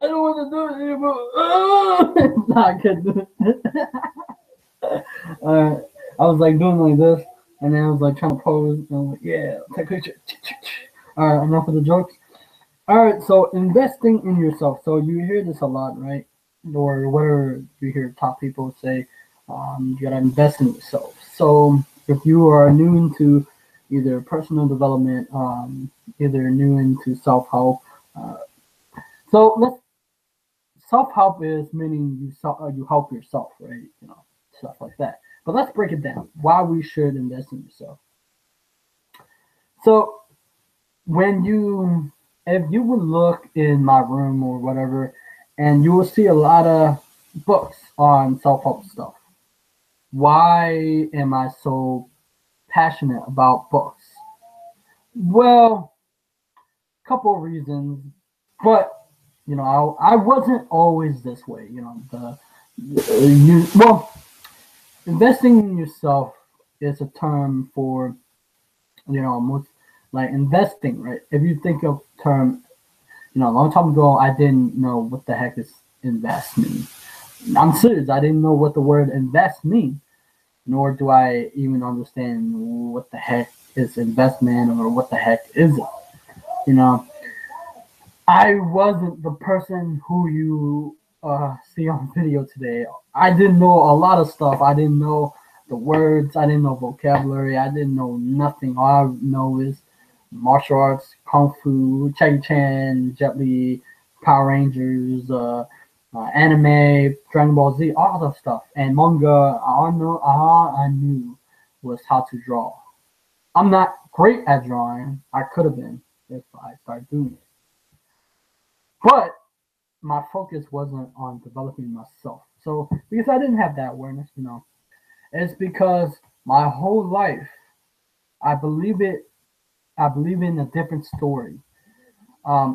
I don't want to do it anymore. Oh! Nah, I couldn't do it. I was like doing like this, and then I was like trying to pose, and I'm like, yeah, take a picture. Alright, enough of the jokes. Alright, so investing in yourself. So you hear this a lot, right? Or whatever you hear top people say, you gotta invest in yourself. So if you are new into either personal development, either new into self help, uh, so let's self help is meaning you help yourself, right? You know, stuff like that. But let's break it down. Why we should invest in yourself. So when you if you would look in my room or whatever, and you will see a lot of books on self help stuff. Why am I so passionate about books? Well, a couple of reasons, but you know, I wasn't always this way. You know, investing in yourself is a term for most like investing, right? If you think of term, a long time ago, I didn't know what the heck is invest mean. I'm serious. I didn't know what the word invest mean, nor do I even understand what the heck is investment or what the heck is it. You know, I wasn't the person who you see on video today. I didn't know a lot of stuff. I didn't know the words. I didn't know vocabulary. I didn't know nothing. All I know is martial arts, kung fu, Jackie Chan, Jet Li, Power Rangers, anime, Dragon Ball Z, all the stuff, and manga. All I knew was how to draw. I'm not great at drawing. I could have been if I started doing it, but my focus wasn't on developing myself. So because I didn't have that awareness, it's because my whole life I believe it. I believe in a different story.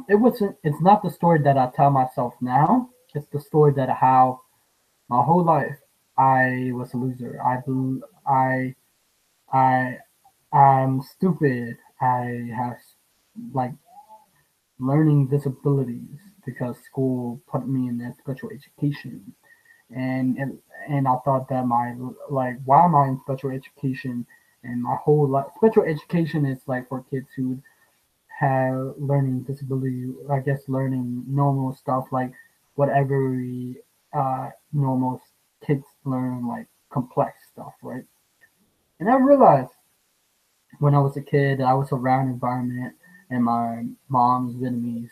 It wasn't. It's not the story that I tell myself now. It's the story that how my whole life I was a loser. I I I'm stupid. I have like learning disabilities because school put me in that special education, and I thought that my like why am I in special education and my whole life special education is like for kids who have learning disability, I guess learning normal stuff like whatever normal kids learn, like complex stuff, right? And I realized when I was a kid, I was around environment and my mom's Vietnamese,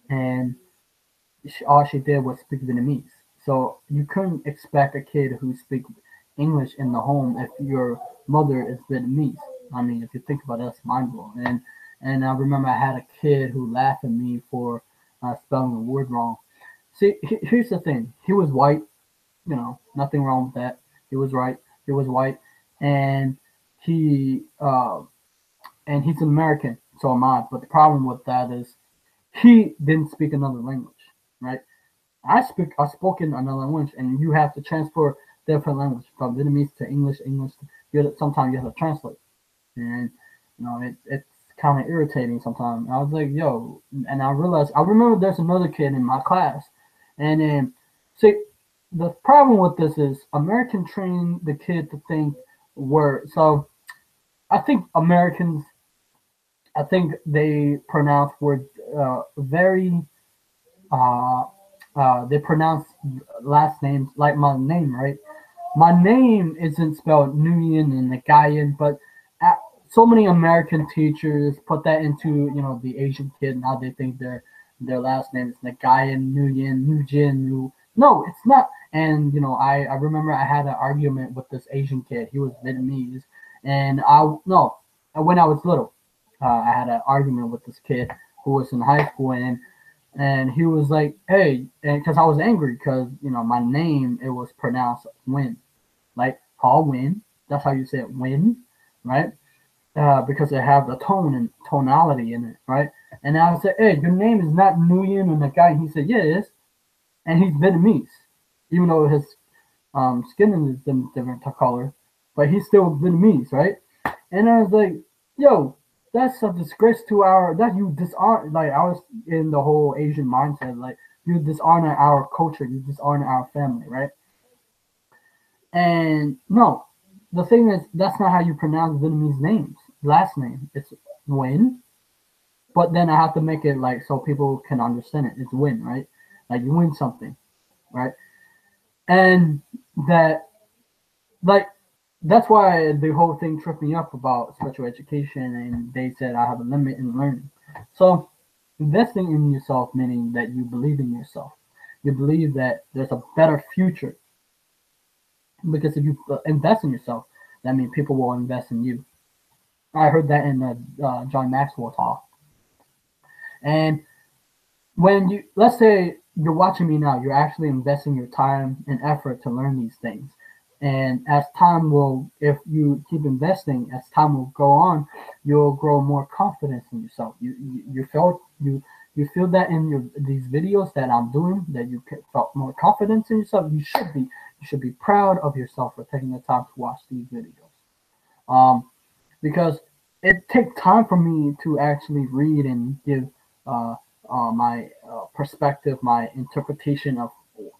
and all she did was speak Vietnamese. So you couldn't expect a kid who speak English in the home if your mother is Vietnamese. I mean, if you think about it, that's mind blowing. And I remember I had a kid who laughed at me for spelling a word wrong. See, here's the thing. He was white. Nothing wrong with that. He was right. He was white, and he and he's an American. So am I. But the problem with that is he didn't speak another language, right? I spoke in another language, and you have to transfer different language from Vietnamese to English. Sometimes you have to translate, and it's kind of irritating sometimes. I was like, yo, and I realized I remember there's another kid in my class, and then see the problem with this is American train the kid to think word. So I think Americans, I think they pronounce words very uh, they pronounce last names like my name, right? My name isn't spelled Nguyen and Nagayan, but so many American teachers put that into the Asian kid. Now they think their last name is Nagayan, Nguyen, Nujin, Nu. No, it's not. And I remember I had an argument with this Asian kid. He was Vietnamese, and I no, when I was little, I had an argument with this kid who was in high school, and he was like, "Hey," and because I was angry because my name it was pronounced Win, like Paul Win. That's how you say it, Win, right? Because it have the tone and tonality in it, right? And I said, "Hey, your name is not Nguyen," and the guy he said, "Yeah, it is," and he's Vietnamese, even though his skin is different color, but he's still Vietnamese, right? And I was like, "Yo, that's a disgrace to our that you disarm." Like I was in the whole Asian mindset, like you dishonor our culture, you dishonor our family, right? And no, the thing is, that's not how you pronounce Vietnamese names. Last name, it's Nguyen, but then I have to make it like so people can understand it. It's win, right? Like you win something, right? And that, like, that's why the whole thing tripped me up about special education, and they said I have a limit in learning. So investing in yourself, meaning that you believe in yourself, you believe that there's a better future, because if you invest in yourself, that means people will invest in you. I heard that in the John Maxwell talk. And when you, let's say you're watching me now, you're actually investing your time and effort to learn these things. And as time will, if you keep investing, as time will go on, you'll grow more confidence in yourself. You feel that in your these videos that I'm doing, that you felt more confidence in yourself. You should be proud of yourself for taking the time to watch these videos. Um, because it takes time for me to actually read and give uh, my perspective, my interpretation of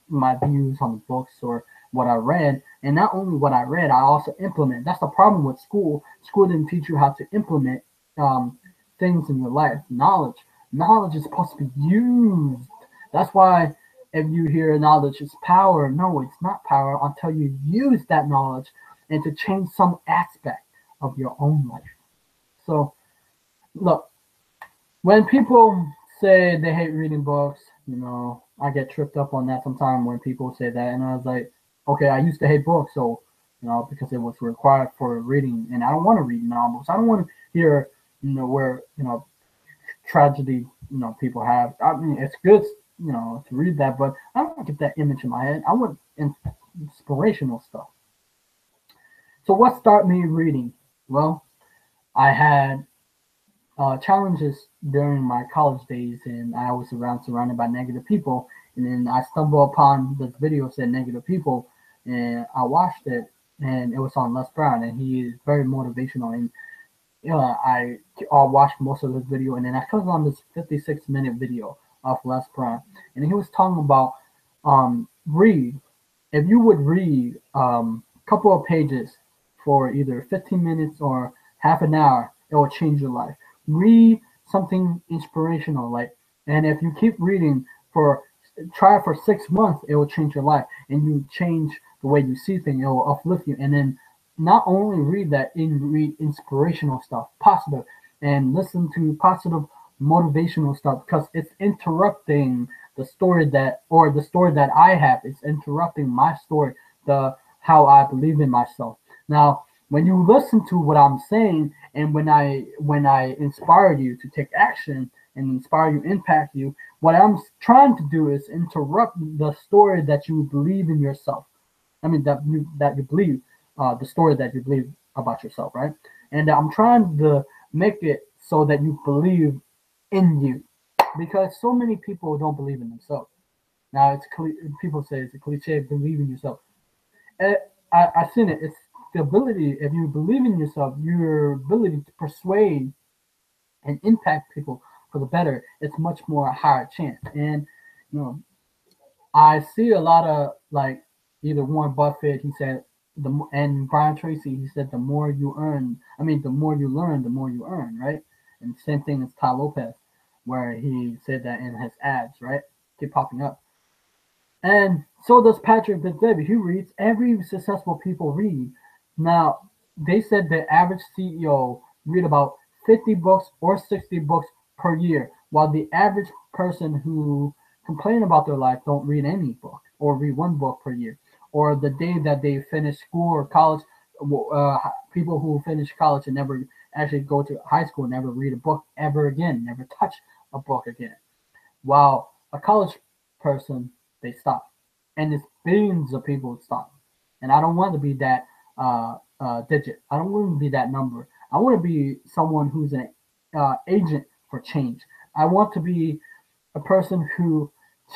my views on the books or what I read. And not only what I read, I also implement. That's the problem with school. School didn't teach you how to implement um, things in your life. Knowledge is supposed to be used. That's why if you hear knowledge is power, no, it's not power until you use that knowledge and to change some aspect of your own life. So, look, when people say they hate reading books, I get tripped up on that sometimes when people say that. And I was like, okay, I used to hate books, so, because it was required for reading. And I don't want to read novels. I don't want to hear, where, tragedy, people have. I mean, it's good, to read that, but I don't want to get that image in my head. I want inspirational stuff. So, what started me reading? Well, I had challenges during my college days, and I was surrounded by negative people. And then I stumbled upon this video said negative people, and I watched it, and it was on Les Brown, and he is very motivational. And I watched most of this video, and then I clicked on this 56-minute video of Les Brown, and he was talking about read. If you would read a couple of pages for either 15 minutes or half an hour, it will change your life. Read something inspirational, like, and if you keep reading for try for 6 months, it will change your life, and you change the way you see things. It will uplift you, and then not only read that, read inspirational stuff, positive, and listen to positive motivational stuff, because it's interrupting the story that I have. It's interrupting my story, the how I believe in myself. Now, when you listen to what I'm saying, and when I inspire you to take action and inspire you, impact you, what I'm trying to do is interrupt the story that you believe in yourself. I mean that you believe, the story that you believe about yourself, right? And I'm trying to make it so that you believe in you, because so many people don't believe in themselves. Now people say it's a cliche, believe in yourself. Eh, I've seen it. It's the ability, if you believe in yourself, your ability to persuade and impact people for the better, it's much more higher chance. And you know, I see a lot of, like, either Warren Buffett, he said, and Brian Tracy, he said, the more you earn, I mean, the more you learn, the more you earn, right? And same thing as Ty Lopez, where he said that in his ads, right? Keep popping up. And so does Patrick Bet-David. He reads. Every successful people read. Now, they said the average CEO read about 50 books or 60 books per year, while the average person who complain about their life don't read any book, or read one book per year. Or the day that they finish school or college, people who finish college and never actually go to high school never read a book ever again, never touch a book again. While a college person, they stop, and it's billions of people stop. And I don't want to be that digit. I don't want to be that number. I want to be someone who's an agent for change. I want to be a person who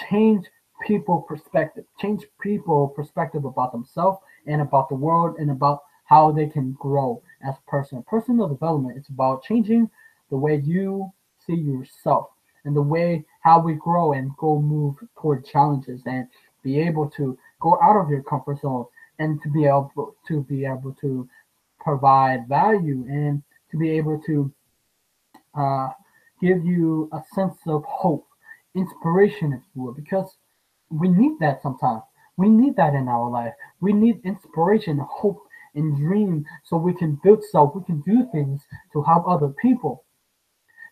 change people perspective about themselves and about the world and about how they can grow as a person. Personal development, it's about changing the way you see yourself. and the way how we grow and go move toward challenges and be able to go out of your comfort zone and to be able to provide value and to be able to uh, give you a sense of hope, inspiration, if you will, because we need that sometimes. We need that in our life. We need inspiration, hope, and dream so we can build stuff. We can do things to help other people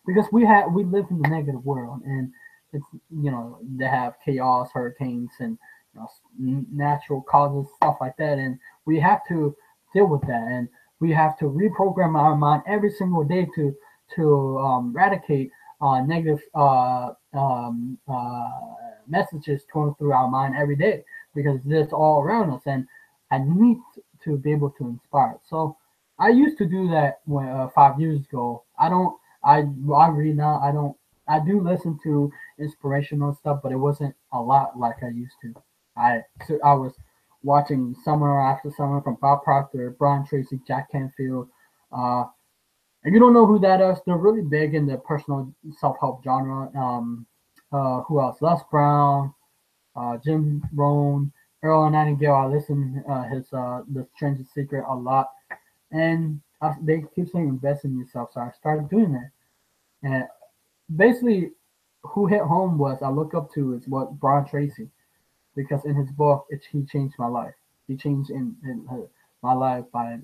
because we live in the negative world and it's they have chaos, hurricanes, and natural causes, stuff like that, and we have to deal with that, and we have to reprogram our mind every single day to eradicate negative messages going through our mind every day because it's all around us, and I need to be able to inspire. So I used to do that when 5 years ago. I don't. I read now. I don't. I do listen to inspirational stuff, but it wasn't a lot like I used to. I was watching Summer After Summer from Bob Proctor, Brian Tracy, Jack Canfield. Uh, and you don't know who that is. They're really big in the personal self help genre. Who else? Les Brown, Jim Rohn, Earl Nightingale. I listen his The Strangest Secret a lot, and they keep saying invest in yourself. So I started doing that, and basically, who hit home was I look up to is what Brian Tracy because in his book he changed my life. He changed my life by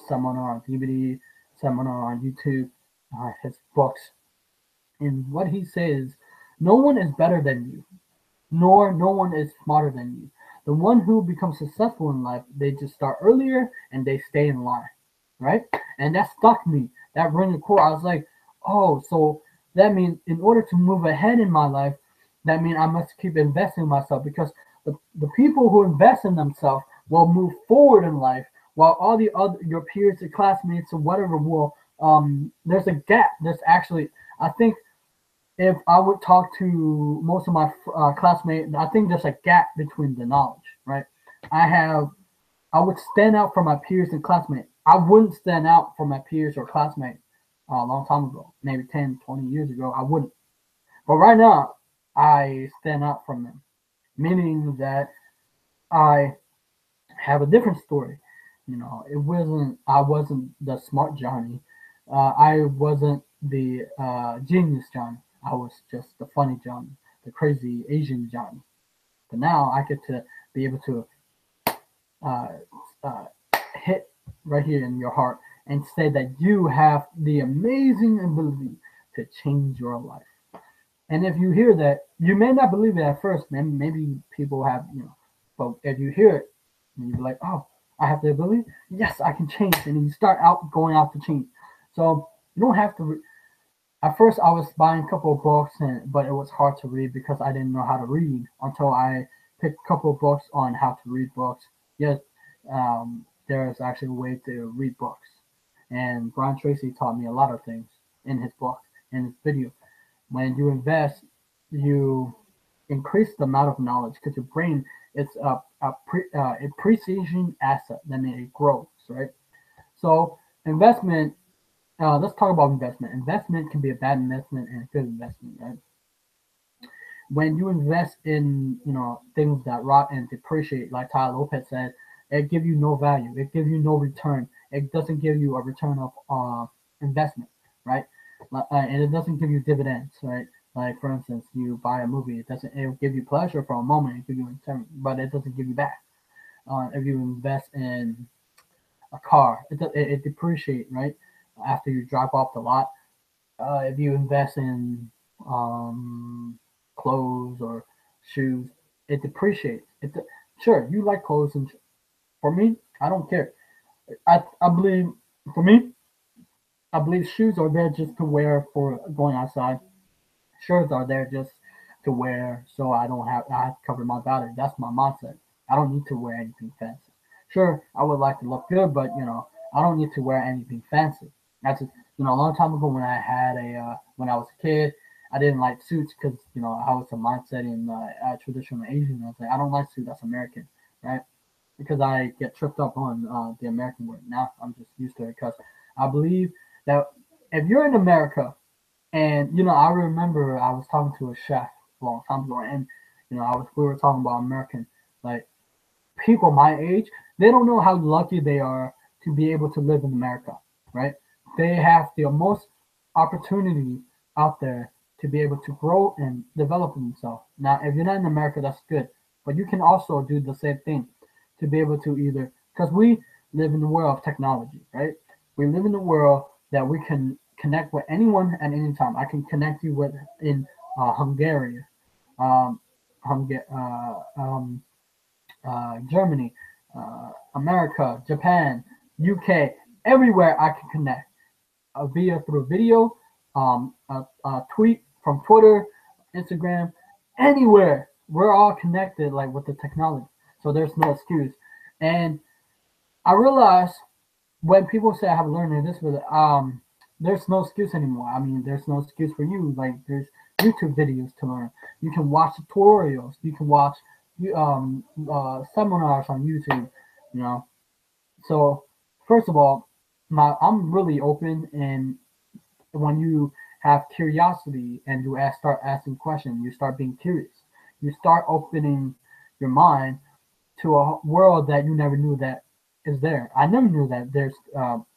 seminar on DVD, seminar on YouTube, his books, and what he says: no one is better than you nor no one is smarter than you. The one who becomes successful in life, they just start earlier and they stay in line, right? And that stuck me. That ring the core. I was like, oh, so that means in order to move ahead in my life, that means I must keep investing in myself because the people who invest in themselves will move forward in life while all the other your peers, your classmates, or whatever will there's a gap. There's actually I think if I would talk to most of my classmates, I think there's a gap between the knowledge, right? I have, I would stand out from my peers and classmates. I wouldn't stand out from my peers or classmates a long time ago, maybe 10, 20 years ago. I wouldn't. But right now, I stand out from them, meaning that I have a different story. I wasn't the smart Johnny. I wasn't the genius Johnny. I was just the funny Johnny, the crazy Asian Johnny. But now I get to be able to uh, uh, hit right here in your heart and say that you have the amazing ability to change your life. And if you hear that, you may not believe it at first. Maybe people have, but if you hear it, you're like, oh, I have the ability. Yes, I can change, and you start out going out to change. So you don't have to. At first, I was buying a couple of books, but it was hard to read because I didn't know how to read until I picked a couple of books on how to read books. Yes, there is actually a way to read books, and Brian Tracy taught me a lot of things in his book and his video. When you invest, you increase the amount of knowledge because your brain is a precision asset. That means it grows, right? So investment. Let's talk about investment. Investment can be a bad investment and a good investment, right? When you invest in things that rot and depreciate, like Ty Lopez said, it gives you no value. It gives you no return. It doesn't give you a return of investment, right? And it doesn't give you dividends, right? Like for instance, you buy a movie, it'll give you pleasure for a moment, it give you return, but it doesn't give you back. If you invest in a car, it depreciates, right? After you drop off the lot. If you invest in clothes or shoes, it depreciates. Sure, you like clothes, and for me, I don't care. I believe for me, I believe shoes are there just to wear for going outside. Shirts are there just to wear, so I have to cover my body. That's my mindset. I don't need to wear anything fancy. Sure, I would like to look good, but I don't need to wear anything fancy. That's just, a long time ago when when I was a kid, I didn't like suits because I was a mindset in traditional Asian. I was like, I don't like suits. That's American, right? Because I get tripped up on the American word. Now I'm just used to it because I believe that if you're in America, And I remember I was talking to a chef a long time ago, and we were talking about American, like, people my age. They don't know how lucky they are to be able to live in America, right? They have the most opportunity out there to be able to grow and develop themselves. Now, if you're not in America, that's good, but you can also do the same thing to be able to either, because we live in the world of technology, right? We live in the world that we can connect with anyone at any time. I can connect you with in Hungary, um, Germany, America, Japan, UK, everywhere I can connect via through video, a tweet from Twitter, Instagram, anywhere. We're all connected like with the technology, so there's no excuse. And I realize when people say I have learned this with there's no excuse anymore. I mean, there's no excuse for you. Like, there's YouTube videos to learn. You can watch tutorials. You can watch seminars on YouTube. You know. So first of all, I'm really open, and when you have curiosity and you start asking questions, you start being curious. You start opening your mind to a world that you never knew that is there. I never knew that there's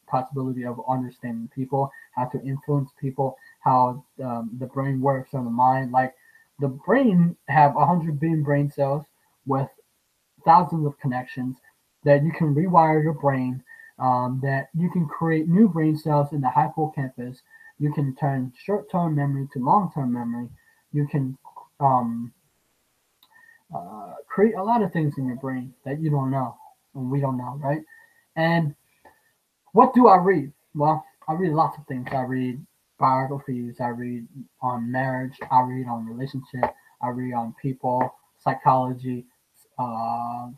possibility of understanding people, how to influence people, how the brain works on the mind. Like, the brain have 100 billion brain cells with thousands of connections that you can rewire your brain. That you can create new brain cells in the hippocampus. You can turn short-term memory to long-term memory. You can um, create a lot of things in your brain that you don't know and we don't know, right? And what do I read? Well, I read lots of things. I read biographies. I read on marriage. I read on relationship. I read on people, psychology, uh,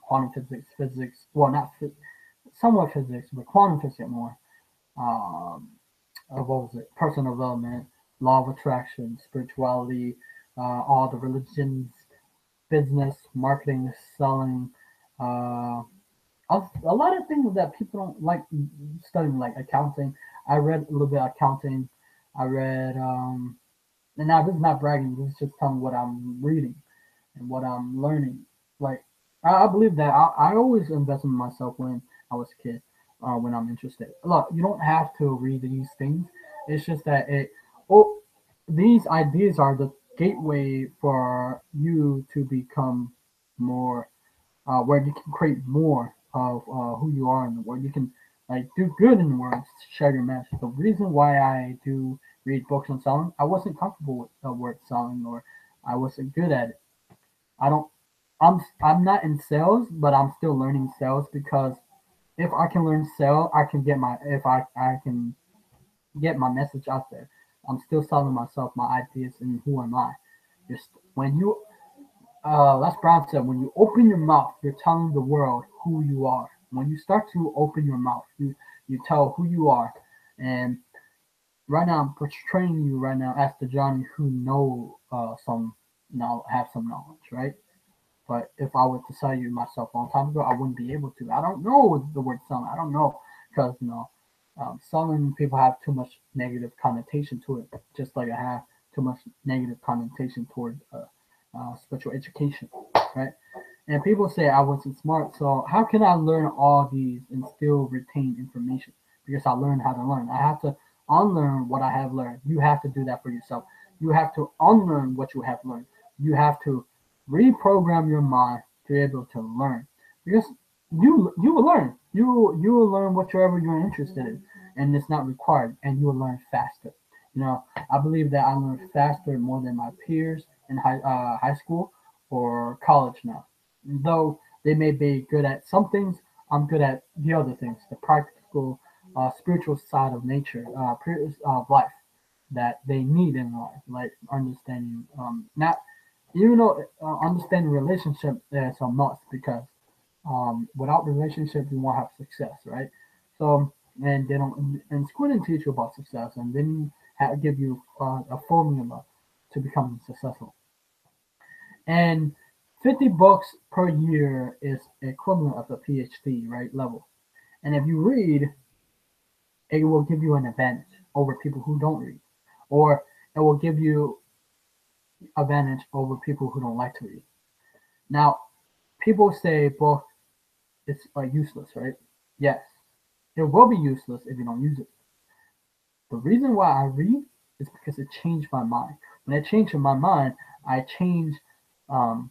quantum physics, physics. Well, not somewhat physics, but quantum physics more. Um, what was it? Personal development, law of attraction, spirituality, all the religions, business, marketing, selling, uh, a lot of things that people don't like studying, like accounting. I read a little bit of accounting. I read, and now this is not bragging. This is just telling what I'm reading and what I'm learning. Like, I believe that I always invest in myself when I was a kid, when I'm interested. Look, you don't have to read these things. It's just that oh, these ideas are the gateway for you to become more, where you can create more of who you are in the world. You can, like, do good in the world, share your message. The reason why I do read books on selling, I wasn't comfortable with the word selling, or I wasn't good at it. I don't. I'm not in sales, but I'm still learning sales, because if I can learn sales, I can get my if I can get my message out there. I'm still selling myself, my ideas, and who am I. Just when you Les Brown said, when you open your mouth, you're telling the world who you are. When you start to open your mouth, you tell who you are. And right now, I'm portraying you right now as the Johnny who know some now have some knowledge, right? But if I were to tell you myself a long time ago, I wouldn't be able to. I don't know the word selling. I don't know, because selling, people have too much negative connotation to it, just like I have too much negative connotation toward spiritual education, right? And people say I wasn't smart, so how can I learn all these and still retain information? Because I learned how to learn. I have to unlearn what I have learned. You have to do that for yourself. You have to unlearn what you have learned. You have to reprogram your mind to be able to learn. Because you will learn. You will learn whatever you're interested in, and it's not required, and you will learn faster. I believe that I learned faster more than my peers in high school or college now. Though they may be good at some things, I'm good at the other things, the practical, spiritual side of nature, of life that they need in life, like understanding, not even though understanding relationship is a must, because without relationship you won't have success, right? So, and they don't, and school didn't teach you about success, and then give you a formula to become successful. And 50 books per year is equivalent of a PhD, right, level. And if you read, it will give you an advantage over people who don't read. or it will give you advantage over people who don't like to read. Now, people say book is useless, right? Yes, it will be useless if you don't use it. The reason why I read is because it changed my mind. When it changed my mind, I changed um,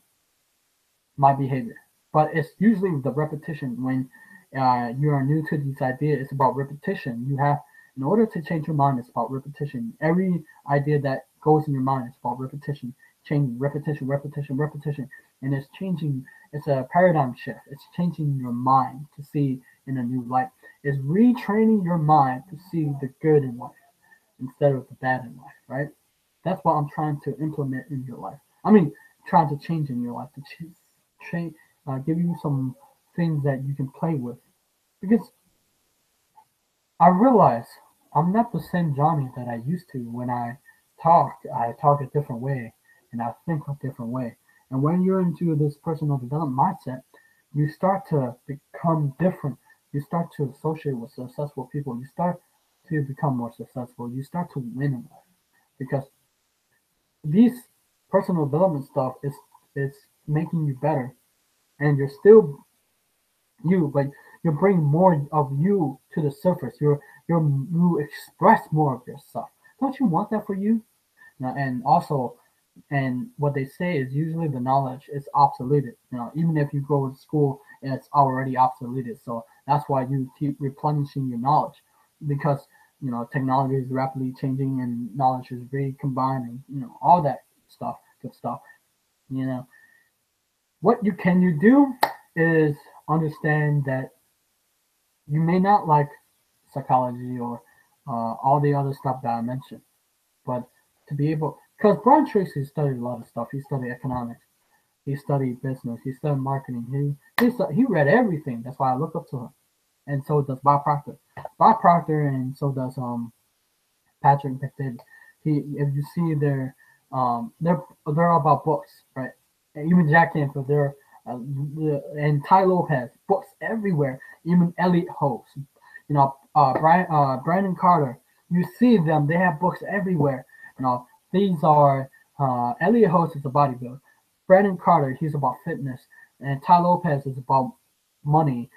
my behavior. But it's usually the repetition. When you are new to this idea, it's about repetition. You have, in order to change your mind, it's about repetition. Every idea that goes in your mind is about repetition, changing repetition, repetition, repetition, and it's changing. It's a paradigm shift. It's changing your mind to see in a new light. It's retraining your mind to see the good in life instead of the bad in life, right? That's what I'm trying to implement in your life. I mean, trying to change in your life to change, give you some things that you can play with. Because I realize I'm not the same Johnny that I used to when I talk a different way and I think a different way. And when you're into this personal development mindset, you start to become different. You start to associate with successful people. You start to become more successful. You start to win in life because these personal development stuff is making you better, and you're still you, but you're bringing more of you to the surface. You express more of yourself. Don't you want that for you? And also, and what they say is usually the knowledge is obsoleted. Even if you go to school, it's already obsoleted. So that's why you keep replenishing your knowledge, because technology is rapidly changing and knowledge is recombining. All that stuff, good stuff. You know what you do is understand that you may not like psychology or all the other stuff that I mentioned, but to be able, because Brian Tracy studied a lot of stuff. He studied economics, he studied business, he studied marketing. He read everything. That's why I look up to him, and so does Bob Proctor. Bob Proctor, and so does Patrick McDavid. If you see they're all about books, right? And even Jack Canfield, and Ty Lopez, books everywhere. Even Elliot Host, Brandon Carter. You see them; they have books everywhere. These are Elliot Host is a bodybuilder. Brandon Carter, he's about fitness, and Ty Lopez is about money.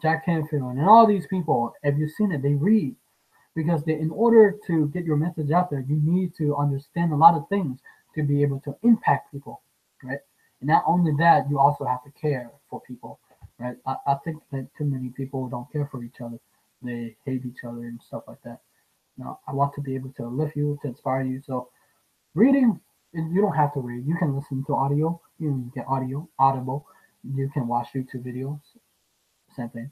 Jack Canfield, and all these people. If you've seen it, they read because in order to get your message out there, you need to understand a lot of things to be able to impact people, right? And not only that, you also have to care for people, right? I think that too many people don't care for each other. They hate each other and stuff like that. Now, I want to be able to lift you, to inspire you. So reading, you don't have to read. You can listen to audio. You can get audible. You can watch YouTube videos. Same thing.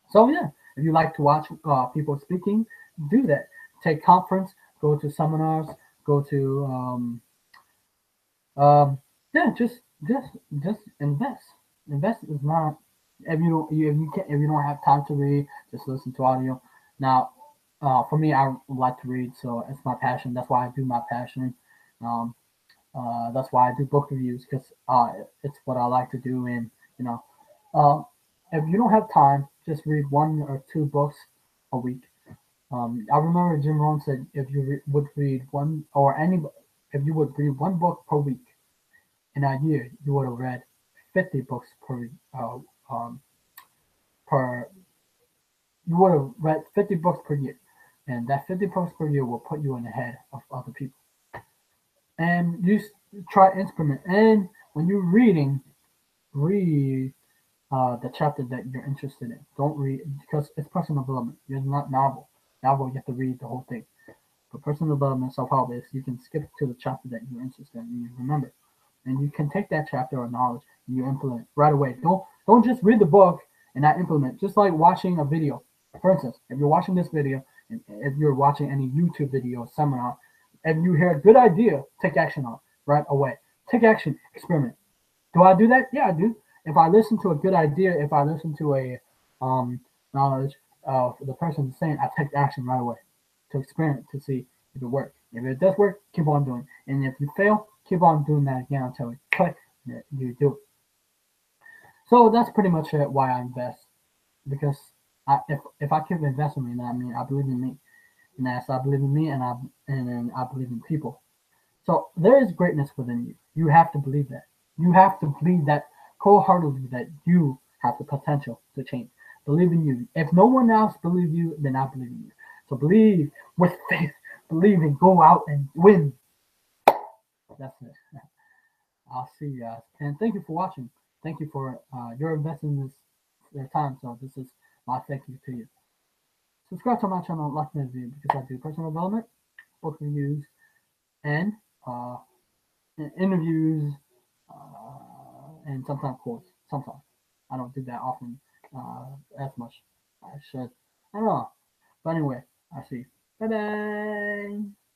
So yeah, if you like to watch people speaking, do that. Take conference, go to seminars, go to yeah, just invest. Invest is not, if you don't have time to read, just listen to audio. Now, for me, I like to read, so it's my passion. That's why I do my passion. Um, that's why I do book reviews, because it's what I like to do. And you know, uh, if you don't have time, just read one or two books a week. I remember Jim Rohn said if you would read one or any, if you would read one book per week in a year, you would have read 50 books per. You would have read 50 books per year, and that 50 books per year will put you in the head of other people. And you try instrument, and when you're reading, read the chapter that you're interested in. Don't read, because it's personal development. It's not novel. Novel, you have to read the whole thing. For personal development, self-help is you can skip to the chapter that you're interested in and you remember. And you can take that chapter of knowledge and you implement right away. Don't just read the book and not implement. Just like watching a video. For instance, if you're watching this video, and if you're watching any YouTube video, seminar, and you hear a good idea, take action on it right away. Take action, experiment. Do I do that? Yeah, I do. If I listen to a good idea, if I listen to a knowledge of the person saying, I take action right away to experiment to see if it works. If it does work, keep on doing it. And if you fail, keep on doing that again until you click and you do it. So that's pretty much it, why I invest. Because if I keep investing in that, I mean, I believe in me. And as I believe in me, and then I believe in people. So there is greatness within you. You have to believe that. You have to believe that wholeheartedly that you have the potential to change. Believe in you. If no one else believes you, then I believe in you. So believe with faith. Believe and go out and win. That's it. I'll see you guys. And thank you for watching. Thank you for your investing this their time. So this is my thank you to you. Subscribe to my channel, like my video, because I do personal development, book reviews, and uh, interviews, and sometimes quotes. Sometimes I don't do that often as much. I should. I don't know. But anyway, I see. Bye bye.